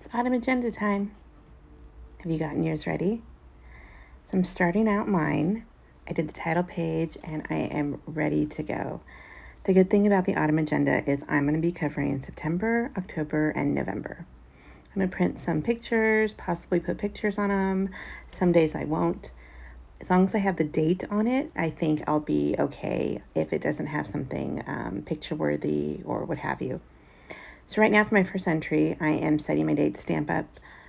It's autumn agenda time. Have you gotten yours ready? So I'm starting out mine. I did the title page and I am ready to go. The good thing about the autumn agenda is I'm going to be covering September, October, and November. I'm going to print some pictures, possibly put pictures on them. Some days I won't. As long as I have the date on it, I think I'll be okay if it doesn't have something picture worthy or what have you. So right now for my first entry, I am setting my date stamp up.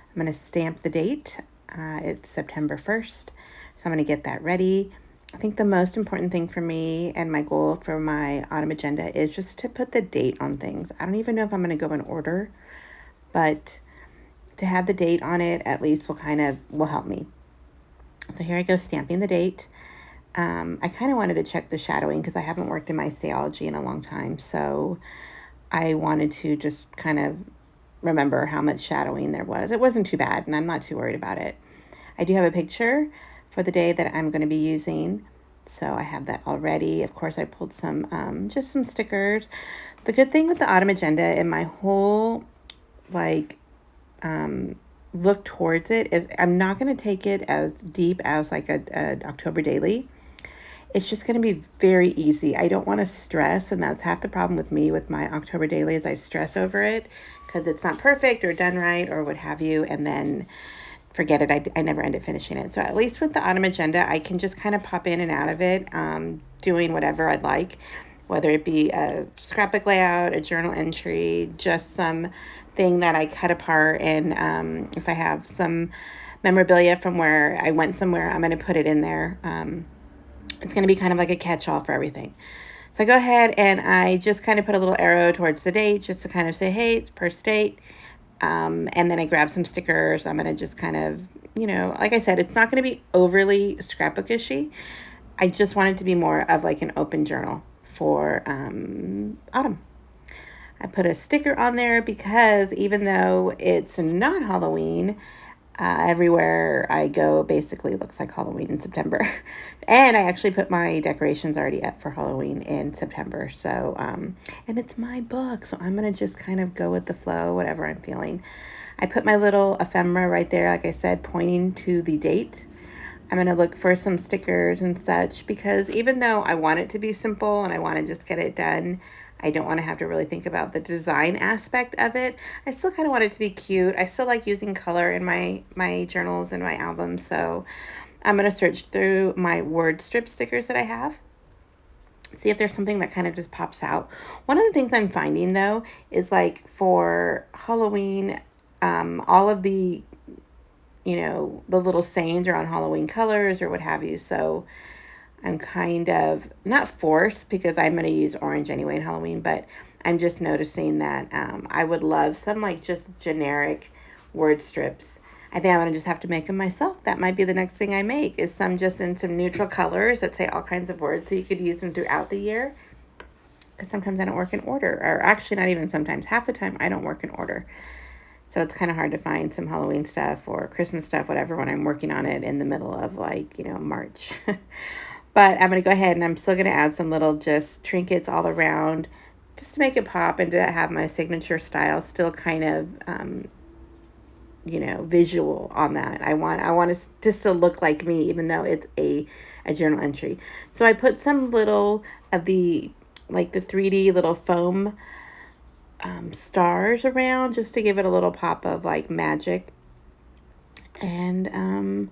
I'm going to stamp the date. It's September 1st. So I'm going to get that ready. I think the most important thing for me and my goal for my autumn agenda is just to put the date on things. I don't even know if I'm going to go in order, but to have the date on it at least will help me. So here I go stamping the date. I kind of wanted to check the shadowing because I haven't worked in my stayology in a long time. So I wanted to just kind of remember how much shadowing there was. It wasn't too bad, and I'm not too worried about it. I do have a picture for the day that I'm going to be using, so I have that already. Of course, I pulled just some stickers. The good thing with the autumn agenda and my whole, look towards it is I'm not going to take it as deep as like a October daily. It's just going to be very easy. I don't want to stress, and that's half the problem with me with my October daily is I stress over it because it's not perfect or done right or what have you, and then forget it. I never end up finishing it. So at least with the autumn agenda, I can just kind of pop in and out of it, doing whatever I'd like, whether it be a scrapbook layout, a journal entry, just some thing that I cut apart, and if I have some memorabilia from where I went somewhere, I'm going to put it in there. It's going to be kind of like a catch-all for everything. So I go ahead and I just kind of put a little arrow towards the date just to kind of say, hey, it's first date. And then I grab some stickers. I'm going to just kind of, like I said, it's not going to be overly scrapbookishy. I just want it to be more of like an open journal for autumn. I put a sticker on there because even though it's not Halloween, everywhere I go basically looks like Halloween in September. And I actually put my decorations already up for Halloween in September. So, and it's my book, so I'm going to just kind of go with the flow, whatever I'm feeling. I put my little ephemera right there, like I said, pointing to the date. I'm going to look for some stickers and such because even though I want it to be simple and I want to just get it done, I don't want to have to really think about the design aspect of it. I still kind of want it to be cute. I still like using color in my journals and my albums. So I'm going to search through my word strip stickers that I have. See if there's something that kind of just pops out. One of the things I'm finding though is like for Halloween, all of the the little sayings are on Halloween colors or what have you. So I'm kind of not forced because I'm going to use orange anyway in Halloween, but I'm just noticing that I would love some like just generic word strips. I think I'm going to just have to make them myself. That might be the next thing I make is some just in some neutral colors that say all kinds of words so you could use them throughout the year. Because sometimes I don't work in order, or actually not even sometimes. Half the time I don't work in order. So it's kind of hard to find some Halloween stuff or Christmas stuff, whatever, when I'm working on it in the middle of March. But I'm going to go ahead and I'm still going to add some little just trinkets all around just to make it pop and to have my signature style still kind of, visual on that. I want it to still look like me, even though it's a journal entry. So I put some little of the 3D little foam stars around just to give it a little pop of like magic, and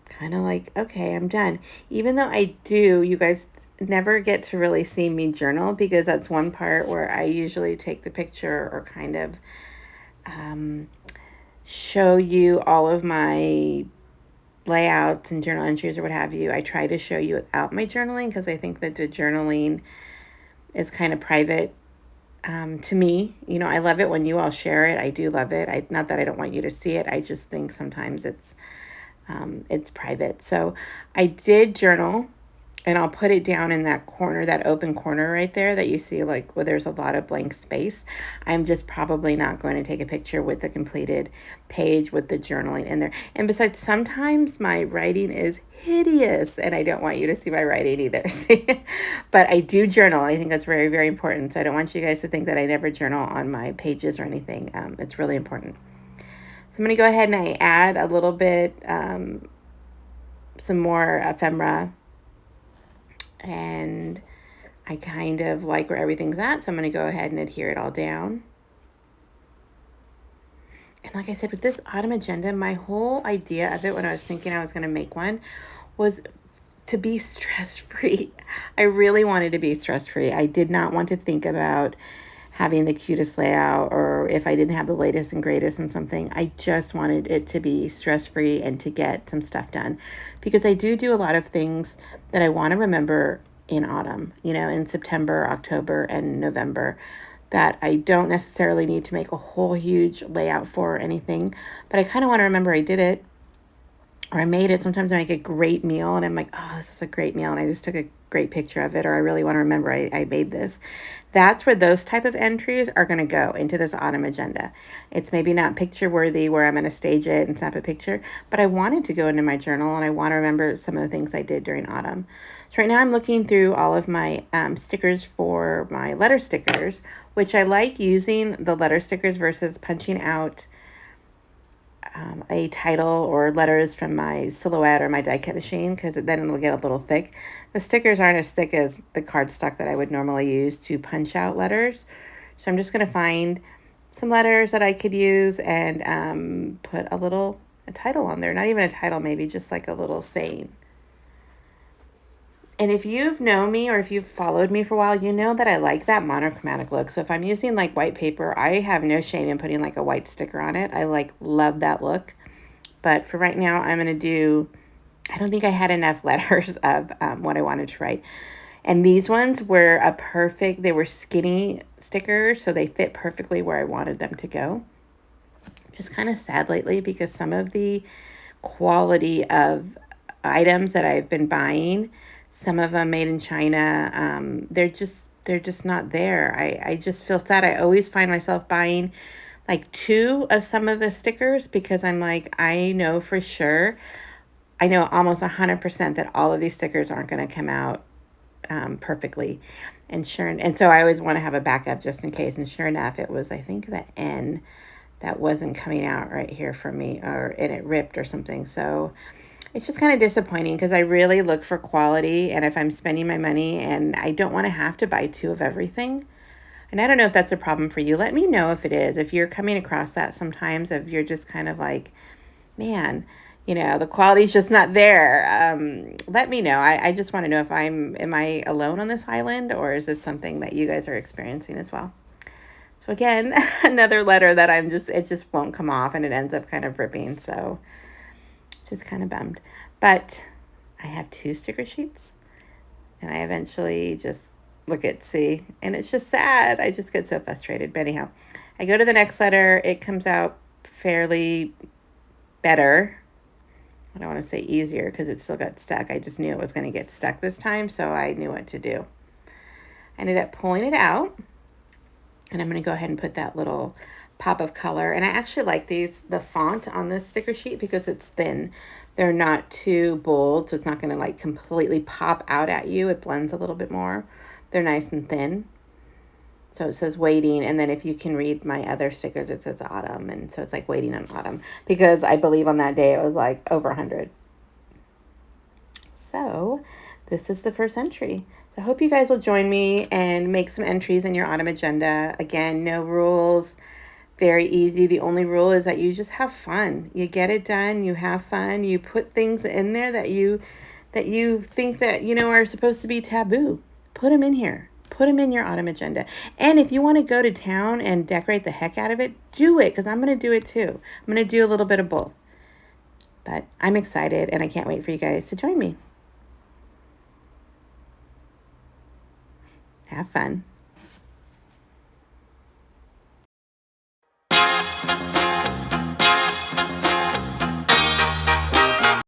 kind of like, okay, I'm done. Even though you guys never get to really see me journal because that's one part where I usually take the picture or kind of show you all of my layouts and journal entries or what have you. I try to show you without my journaling because I think that the journaling is kind of private. To me, I love it when you all share it. I do love it. Not that I don't want you to see it. I just think sometimes it's private. So I did journal, and I'll put it down in that corner, that open corner right there that you see like where there's a lot of blank space. I'm just probably not going to take a picture with the completed page with the journaling in there. And besides, sometimes my writing is hideous and I don't want you to see my writing either. But I do journal. I think that's very, very important. So I don't want you guys to think that I never journal on my pages or anything. It's really important. I'm going to go ahead and I add a little bit, some more ephemera, and I kind of like where everything's at, so I'm going to go ahead and adhere it all down. And like I said, with this autumn agenda, my whole idea of it when I was thinking I was going to make one was to be stress-free. I really wanted to be stress-free. I did not want to think about having the cutest layout or if I didn't have the latest and greatest in something. I just wanted it to be stress-free and to get some stuff done, because I do a lot of things that I want to remember in autumn, in September, October, and November, that I don't necessarily need to make a whole huge layout for or anything, but I kind of want to remember I did it or I made it. Sometimes I make a great meal and I'm like, oh, this is a great meal, and I just took a great picture of it, or I really want to remember I made this. That's where those type of entries are going to go into this autumn agenda. It's maybe not picture worthy where I'm going to stage it and snap a picture, but I wanted to go into my journal and I want to remember some of the things I did during autumn. So right now I'm looking through all of my stickers for my letter stickers, which I like using the letter stickers versus punching out a title or letters from my Silhouette or my die cut machine, because then it'll get a little thick. The stickers aren't as thick as the cardstock that I would normally use to punch out letters. So I'm just going to find some letters that I could use and put a title on there. Not even a title, maybe just like a little saying. And if you've known me or if you've followed me for a while, you know that I like that monochromatic look. So if I'm using like white paper, I have no shame in putting like a white sticker on it. I love that look. But for right now, I'm going to do, I don't think I had enough letters of what I wanted to write. And these ones were they were skinny stickers, so they fit perfectly where I wanted them to go. Just kind of sad lately because some of the quality of items that I've been buying, some of them made in China, they're just not there. I just feel sad. I always find myself buying like 2 of some of the stickers because I'm like, I know for sure, I know almost 100% that all of these stickers aren't going to come out perfectly. And so I always want to have a backup just in case. And sure enough, it was, I think, the N that wasn't coming out right here for me, and it ripped or something. So it's just kind of disappointing because I really look for quality, and if I'm spending my money and I don't want to have to buy 2 of everything. And I don't know if that's a problem for you. Let me know if it is. If you're coming across that sometimes, if you're just kind of like, man, the quality's just not there. Let me know. I just want to know if am I alone on this island, or is this something that you guys are experiencing as well? So again, another letter that it just won't come off and it ends up kind of ripping. So just kind of bummed. But I have 2 sticker sheets and I eventually just see, and it's just sad. I just get so frustrated. But anyhow, I go to the next letter. It comes out fairly better. I don't want to say easier because it still got stuck. I just knew it was going to get stuck this time, so I knew what to do. I ended up pulling it out, and I'm going to go ahead and put that little pop of color. And I actually like the font on this sticker sheet because it's thin. They're not too bold, so it's not going to like completely pop out at you. It blends a little bit more. They're nice and thin. So it says waiting, and then if you can read my other stickers, it says autumn, and so it's like waiting on autumn, because I believe on that day it was like over 100. So this is the first entry. So I hope you guys will join me and make some entries in your autumn agenda. Again, no rules, very easy. The only rule is that you just have fun. You get it done, you have fun, you put things in there that you think that, are supposed to be taboo. Put them in here. Put them in your autumn agenda. And if you want to go to town and decorate the heck out of it, do it, because I'm going to do it too. I'm going to do a little bit of both. But I'm excited, and I can't wait for you guys to join me. Have fun.